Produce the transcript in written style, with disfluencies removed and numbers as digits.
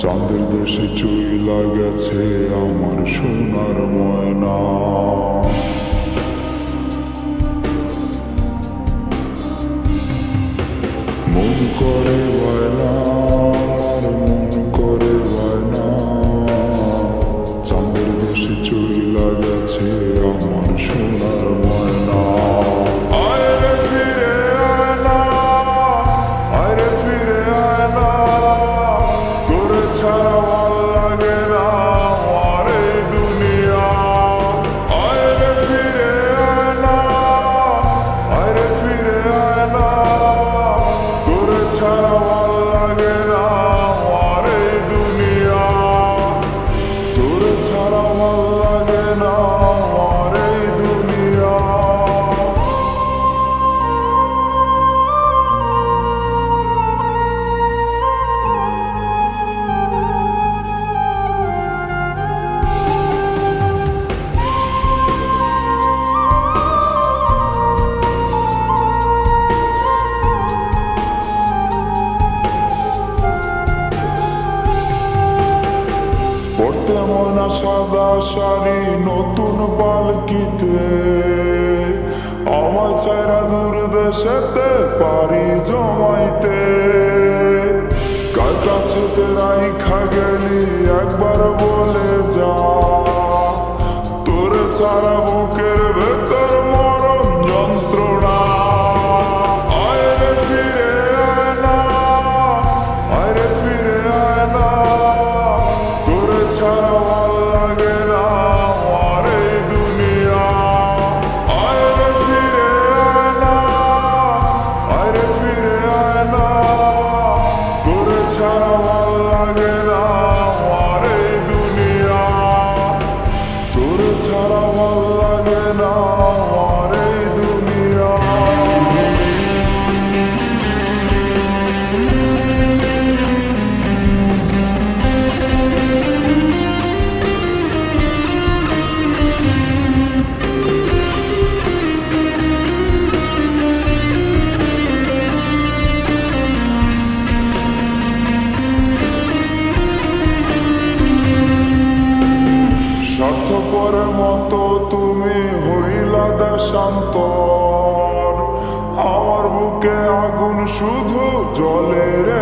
চাঁদের দেশে চইলা গেছে আমার সোনার ময়না। মন করে বায়না, আমার মন করে বায়না, চাঁদের দেশে চইলা গেছে আমার সোনার ময়না। আয়রে ফিরে আয় না, আয়রে ফিরে আয় না, তোরে ছাড়া ভাল লাগে না আমার এই দুনিয়া। আয়রে ফিরে আয় না, আয়রে ফিরে আয় না, তোরে ছাড়া ভাল লাগে না আমার এই দুনিয়া। তোরে ছাড়া ভাল লাগে না আমার এই দুনিয়া। পড়তে মনা সাদা শাড়ি নতুন পালকিতে, আমায় ছাড়া দূর দেশেতে পারি জমাইতে। কার কাছেতে রাইখা গেলি একবার বলে যা, তোরে ছাড়া বুকের ভেতর মরণ যন্ত্রণা। আয়রে ফিরে আয় না, আয়রে ফিরে আয় না, তোরে ছাড়া ভাল লাগে না আমার এই দুনিয়া। আয়রে ফিরে আয় না, আয়রে ফিরে আয় না, তোরে ছাড়া ভাল লাগে না আমার এই দুনিয়া। তোরে ছাড়া ভাল লাগে না আমার এই দুনিয়া। স্বার্থপরের মতো তুমি হইলা দেশান্তর, আমার বুকে আগুন শুধু জলে রে